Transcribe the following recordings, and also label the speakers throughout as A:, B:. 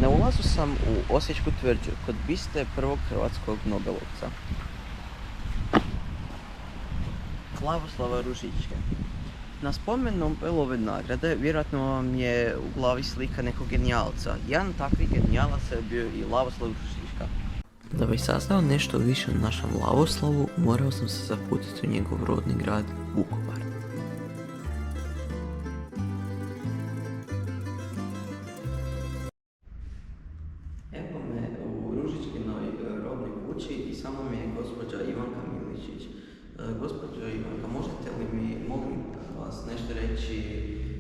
A: Na ulazu sam u Osječku tvrđu kod biste prvog hrvatskog nobelovca, Lavoslava Ružičke. Na spomen Nobelove nagrade vjerojatno vam je u glavi slika nekog genijalca. Jedan takvih genijalaca je bio i Lavoslav Ružička. Da bi saznao nešto više o našem Lavoslavu, morao sam se zaputiti u njegov rodni grad Vukovar. Evo me u Ružičkinoj rodnoj kući i samo mi je gospođa Ivanka Miličić. Gospođo Ivanka, možete li mi, molim vas, nešto reći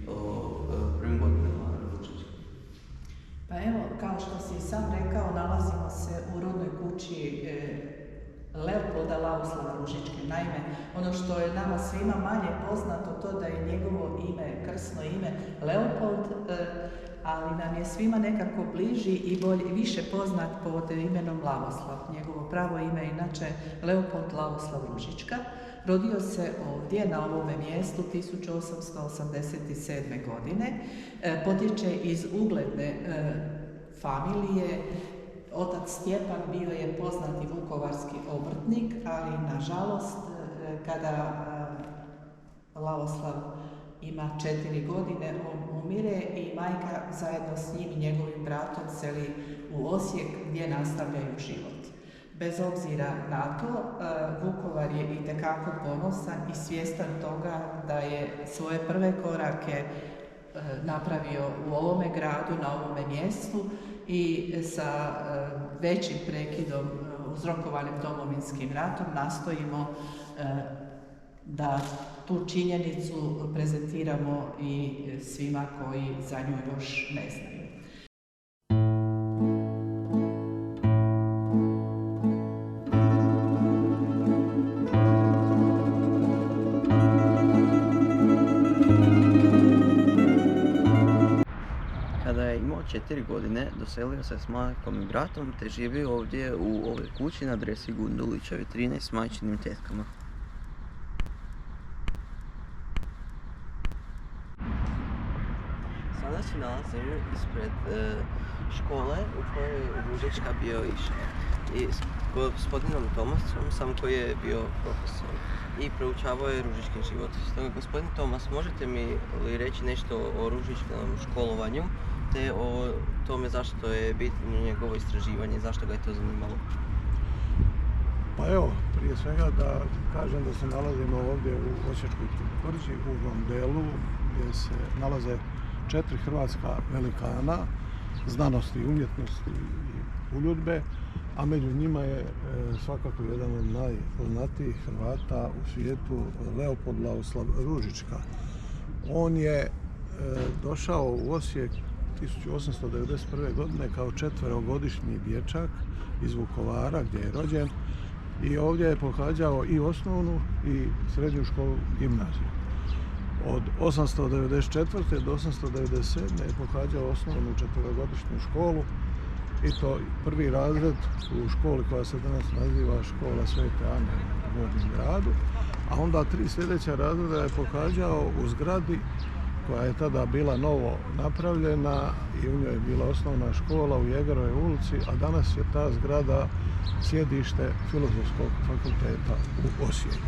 A: o prvim godinama Ružičke?
B: Pa evo, kao što si i sam rekao, nalazimo se u rodnoj kući Leopolda Lavoslava Ružičke. Naime, ono što je nama svima manje poznato, to da je njegovo ime, krsno ime Leopold, ali nam je svima nekako bliži i više poznat pod imenom Lavoslav. Njegovo pravo ime je inače Leopold Lavoslav Ružička. Rodio se ovdje, na ovome mjestu, 1887. godine. Potječe iz ugledne familije. Otac Stjepan bio je poznati vukovarski obrtnik, ali nažalost, kada Lavoslav ima 4 godine, on umire i majka zajedno s njim i njegovim bratom seli u Osijek gdje nastavljaju život. Bez obzira na to, Vukovar je itekako ponosan i svjestan toga da je svoje prve korake napravio u ovome gradu, na ovome mjestu i sa većim prekidom uzrokovanim Domovinskim ratom nastojimo da tu činjenicu prezentiramo i svima koji za nju još ne znaju.
A: Kada je imao 4 godine, doselio se s majkom i bratom te živio ovdje u ovoj kući na adresi Gundulićevi 13 s majčinim tetkama. Sada se nalazim ispred škole u kojoj je Ružička bio išao. I s gospodinom Tomasom sam, koji je bio profesor i proučavao je Ružičkin život. Stoga, gospodin Tomas, možete mi li reći nešto o Ružičkom školovanju te o tome zašto je bitno njegovo istraživanje, zašto ga je to zanimalo?
C: Pa evo, prije svega da kažem da se nalazimo ovdje u Osječkoj tvrđi, u rondelu gdje se nalaze 4 hrvatska velikana znanosti i umjetnosti i uljudbe, a među njima je svakako jedan od najpoznatijih Hrvata u svijetu, Leopold Lavoslav Ružička. On je došao u Osijek 1891. godine kao 4-godišnji dječak iz Vukovara gdje je rođen i ovdje je pohađao i osnovnu i srednju školu, gimnaziju. Od 894. do 897. je pohađao osnovnu 4-godišnju školu i to prvi razred u školi koja se danas naziva Škola Svete Ane u Gornjem gradu, a onda 3 sljedeća razreda je pohađao u zgradi koja je tada bila novo napravljena i u njoj je bila osnovna škola u Jegerovoj ulici, a danas je ta zgrada sjedište Filozofskog fakulteta u Osijeku.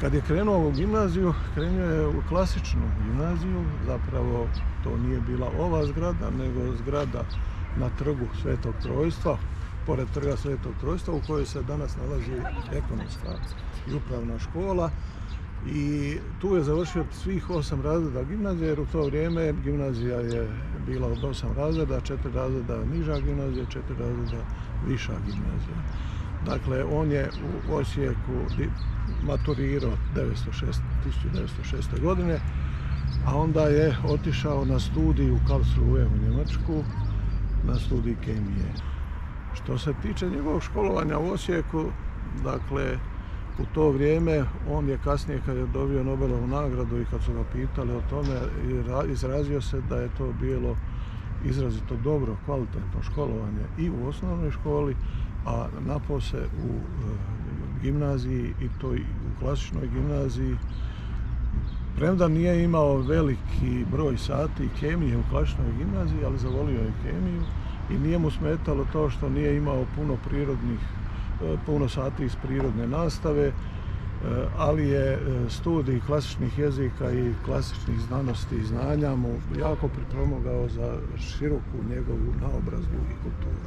C: Kad je krenuo u gimnaziju, krenuo je u klasičnu gimnaziju, zapravo to nije bila ova zgrada, nego zgrada na trgu Svetog Trojstva, pored trga Svetog Trojstva, u kojoj se danas nalazi ekonomska i upravna škola. I tu je završio svih 8 razreda gimnazije, jer u to vrijeme gimnazija je bila od 8 razreda, 4 razreda niža gimnazija, 4 razreda viša gimnazija. Dakle, on je u Osijeku maturirao 1906. godine, a onda je otišao na studij u Karlsruhe u Njemačku, na studij kemije. Što se tiče njegovog školovanja u Osijeku, dakle, u to vrijeme on je kasnije, kad je dobio Nobelovu nagradu i kad su ga pitali o tome, izrazio se da je to bilo izrazito dobro, kvalitetno školovanje i u osnovnoj školi, a napose u gimnaziji i to i u klasičnoj gimnaziji. Premda nije imao veliki broj sati kemije u klasičnoj gimnaziji, ali zavolio je kemiju i nije mu smetalo to što nije imao puno sati iz prirodne nastave, ali je studij klasičnih jezika i klasičnih znanosti i znanja mu jako pripomogao za široku njegovu naobrazbu i kulturu.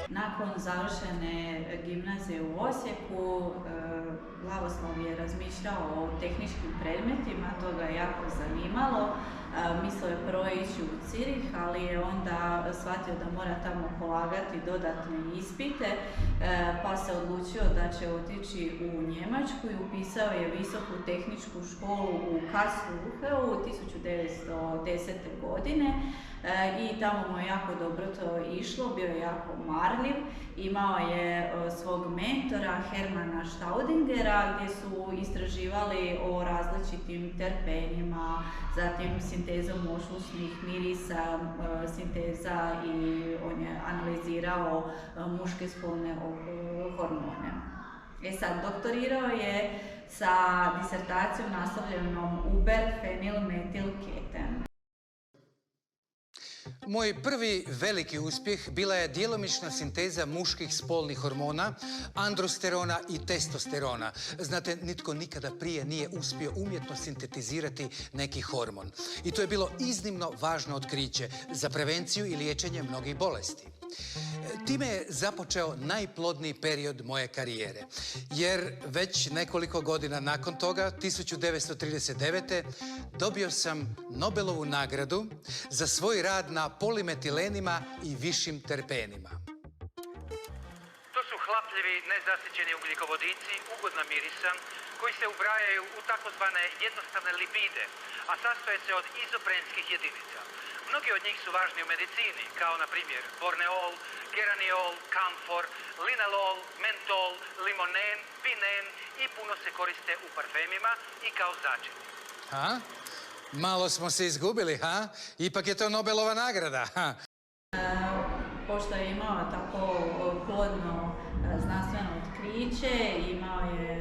D: Nakon završene gimnazije u Osijeku, Lavoslav je razmišljao o tehničkim predmetima, to ga je jako zanimalo. Mislio je prvo ići u Zürich, ali je onda shvatio da mora tamo polagati dodatne ispite, pa se odlučio da će otići u Njemačku i upisao je visoku tehničku školu u Karlsruheu 1910. godine. I tamo mu je jako dobro to išlo, bio je jako marljiv, imao je svog mentora Hermana Staudingera gdje su istraživali o različitim terpenima, zatim sintezom ošusnih mirisa, sinteza i on je analizirao muške spolne hormone. Sad, doktorirao je sa disertacijom naslovljenom Uber-fenilmetilketen.
E: Moj prvi veliki uspjeh bila je djelomična sinteza muških spolnih hormona, androsterona i testosterona. Znate, nitko nikada prije nije uspio umjetno sintetizirati neki hormon. I to je bilo iznimno važno otkriće za prevenciju i liječenje mnogih bolesti. Time je započeo najplodniji period moje karijere, jer već nekoliko godina nakon toga, 1939. dobio sam Nobelovu nagradu za svoj rad na polimetilenima i višim terpenima.
F: To su hlapljivi, nezasićeni ugljikovodici, ugodna mirisa, koji se ubrajaju u takozvane jednostavne lipide, a sastoje se od izoprenskih jedinica. Mnogi od njih su važni u medicini, kao na primjer borneol, geraniol, kamfor, linalol, mentol, limonen, pinen i puno se koriste u parfemima i kao začin.
E: Ha? Malo smo se izgubili, ha? Ipak je to Nobelova nagrada, ha?
D: Pošto je imao tako plodno znanstveno otkriće, imao je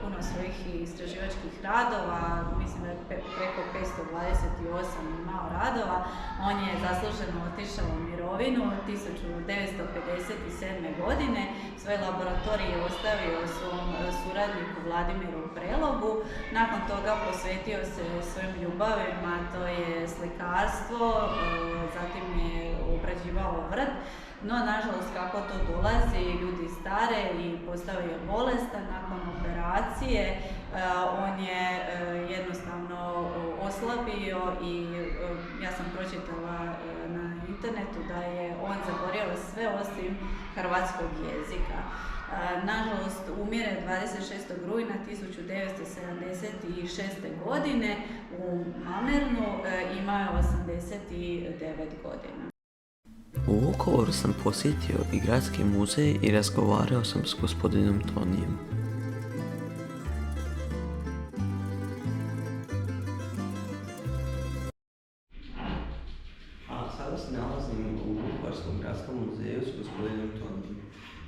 D: puno svojih istraživačkih radova, mislim da je preko 528 imao radova. On je zasluženo otišao u mirovinu 1957. godine. Svoj laboratorij je ostavio svom suradniku Vladimiru Prelogu. Nakon toga posvetio se svojim ljubavima, to je slikarstvo, zatim je obrađivao vrt. No, nažalost, kako to dolazi, ljudi stare i postao je bolestan nakon operacije, on je jednostavno oslabio i ja sam pročitala na internetu da je on zaboravio sve osim hrvatskog jezika. Nažalost, umire 26. rujna 1976. godine u Mamernu, imao je 89 godina.
A: U Vukovaru sam posjetio i gradski muzej i razgovarao sam s gospodinom Tonijem. A sada se nalazim u Vukovarskom gradskom muzeju s gospodinom Tonijem.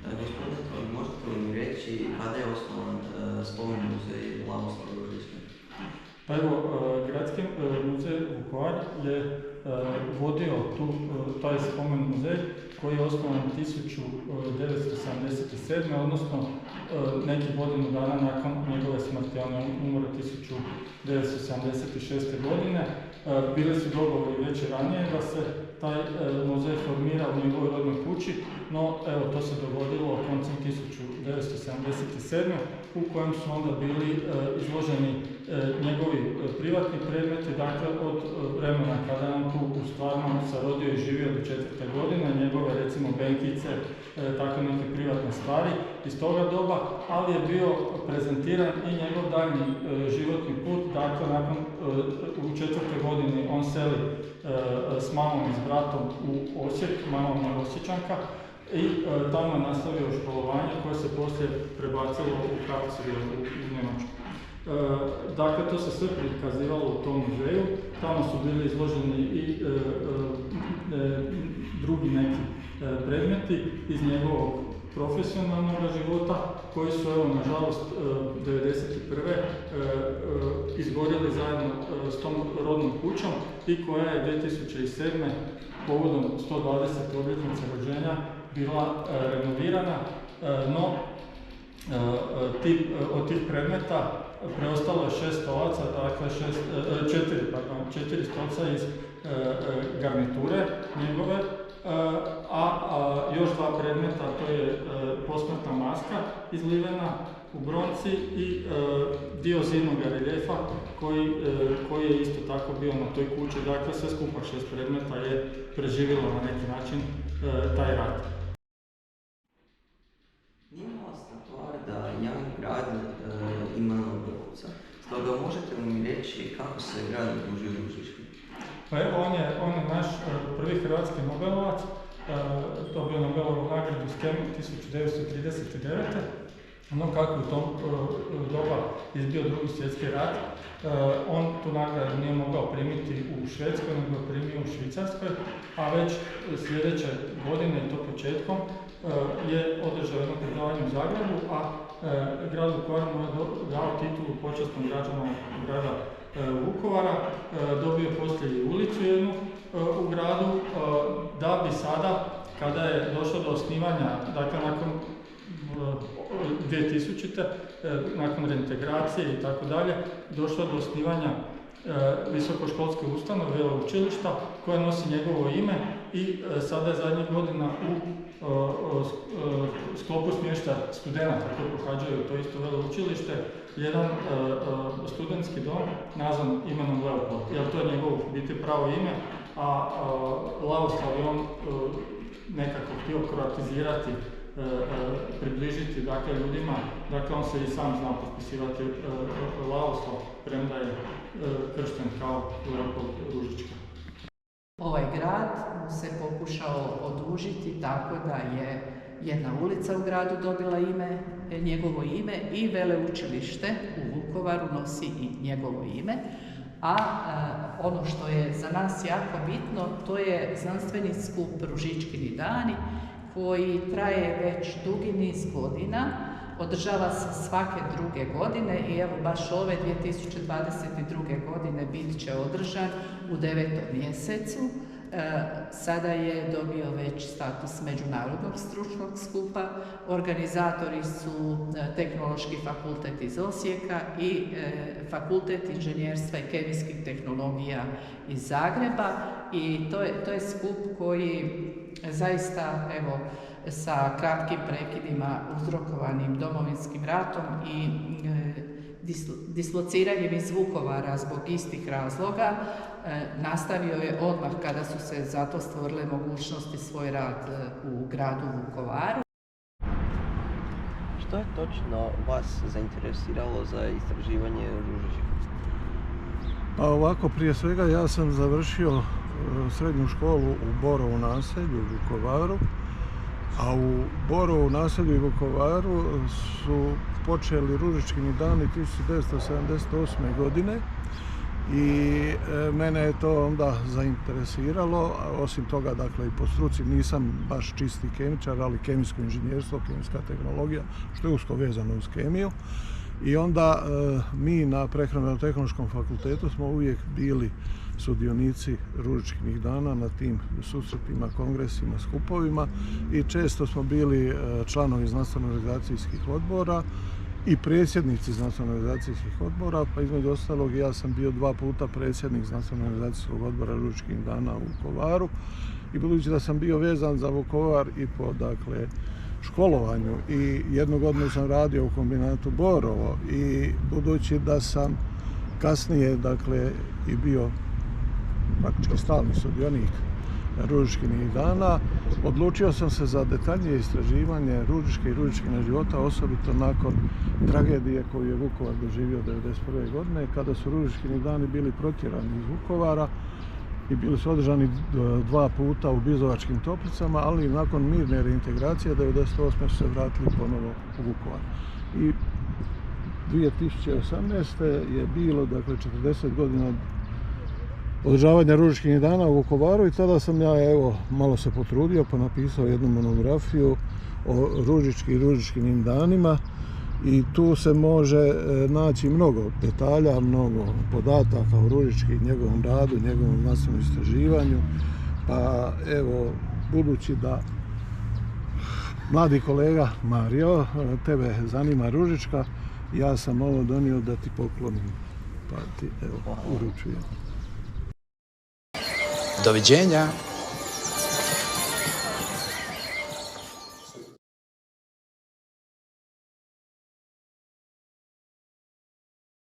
A: Gospodine Toni, možete li mi reći kada je osnovan spomen muzej Lavoslava Ružičke?
G: Pa evo, Gradski muzej Vukovar je vodio taj spomen muzej koji je osnovan 1977. odnosno nekih godinu dana nakon njegove smrti. On je umro 1976. godine. Bili su dogovori već ranije da se taj muzej formira u njegovoj rodnoj kući, no evo to se dogodilo koncem 1977. u kojem su onda bili izloženi njegovi privatni predmeti, dakle od vremena kada je on tu stvarno se rodio i živio do 4. godine, njegove recimo benkice, takve neke privatne stvari iz toga doba, ali je bio prezentiran i njegov daljnji životni put, dakle nakon u 4. godini on seli s mamom i s bratom u Osijek, mama mu je Osječanka, i tamo je nastavio školovanje koje se poslije prebacilo u Karlsruhe u Njemačku. Dakle, to se sve prikazivalo u tom muzeju, tamo su bili izloženi i drugi neki predmeti iz njegovog profesionalnog života, koji su, evo, nažalost, 1991. Izgorjeli zajedno s tom rodnom kućom i koja je 2007. povodom 120. obljetnice rođenja bila renovirana, no od tih predmeta preostalo je 6 stolaca, dakle 4 stolca iz garniture njegove, a još 2 predmeta, to je posmrtna maska izlivena u bronci i dio zidnog reljefa koji je isto tako bio na toj kući. Dakle, sve skupa 6 predmeta je preživjelo na neki način taj rat.
A: Nije mala stvar da jedan grad ima Nobelovca. Stoga možete li mi reći kako se grad odužio Ružički?
G: Pa evo, on je naš prvi hrvatski Nobelovac, dobio Nobelovu nagradu iz kemije 1939. No kako u tom doba izbio Drugi svjetski rat, on tu nagradu nije mogao primiti u Švedskoj, nego je primio u Švicarskoj, a već sljedeće godine, i to početkom, je održao jedno predavanje u Zagrebu, a grad Vukovar mu je dao titulu počasnog građana grada Vukovara, dobio poslije i ulicu jednu u gradu, da bi sada, kada je došlo do osnivanja, dakle nakon 2000. Nakon reintegracije i tako dalje, došlo do osnivanja visokoškolske ustanove, veleučilišta, koja nosi njegovo ime i sada je zadnjih godina u sklopu smještaja studenata koji pohađaju to isto veleučilište, jedan studentski dom nazvan imenom Leopold, jer to je njegovo biti pravo ime, a Lavoslav je on nekako htio kroatizirati, približiti, dakle, ljudima, dakle on se i sam zna potpisivati Lavoslav, premda je kršten kao Leopold Ružička.
B: Ovaj grad mu se pokušao odužiti tako da je jedna ulica u gradu dobila njegovo ime i veleučilište u Vukovaru nosi i njegovo ime. A ono što je za nas jako bitno, to je znanstveni skup Ružičkini dani, koji traje već dugi niz godina, održava se svake druge godine i evo baš ove 2022. godine bit će održan u 9. mjesecu. Sada je dobio već status međunarodnog stručnog skupa. Organizatori su Tehnološki fakultet iz Osijeka i Fakultet inženjerstva i kemijskih tehnologija iz Zagreba i to je skup koji zaista, evo, sa kratkim prekidima uzrokovanim Domovinskim ratom i dislociranjem iz Vukovara zbog istih razloga, nastavio je odmah kada su se zato stvorile mogućnosti svoj rad u gradu Vukovaru.
A: Što je točno vas zainteresiralo za istraživanje Ružička?
C: Pa ovako, prije svega ja sam završio srednju školu u Borovu naselju u Vukovaru, a u Borovu naselju i Vukovaru su počeli Ružičkini dani 1978. godine i mene je to onda zainteresiralo, a osim toga, dakle, i po struci nisam baš čisti kemičar, ali kemijsko inženjerstvo, kemijska tehnologija, što je usko vezano uz kemiju. I onda mi na Prehrambeno-tehnološkom fakultetu smo uvijek bili sudionici Ružičkinih dana na tim susretima, kongresima, skupovima i često smo bili članovi znanstveno-organizacijskih odbora i predsjednici znanstveno-organizacijskih odbora, pa između ostalog ja sam bio 2 puta predsjednik znanstveno-organizacijskog odbora Ružičkinih dana u Vukovaru i budući da sam bio vezan za Vukovar i po, dakle, školovanju i jednu godinu sam radio u kombinatu Borovo i budući da sam kasnije, dakle, i bio praktički stalni sudionik Ružičkinih dana, odlučio sam se za detaljnije istraživanje Ružičke i Ružičkina života, osobito nakon tragedije koju je Vukovar doživio 1991. godine, kada su Ružičkini dani bili protjerani iz Vukovara i bili su održani 2 puta u Bizovačkim Toplicama, ali nakon mirne reintegracije 1998. su se vratili ponovo u Vukovar. I 2018. je bilo, dakle, 40 godina održavanja Ružičkinih dana u Vukovaru i tada sam ja, evo, malo se potrudio pa napisao jednu monografiju o Ružički i Ružičkinim danima i tu se može naći mnogo detalja, mnogo podataka o Ružički, njegovom radu, njegovom znanstvenom istraživanju. Pa evo, budući da mladi kolega Mario, tebe zanima Ružička, ja sam ovo donio da ti poklonim, pa ti evo uručujem.
E: Doviđenja.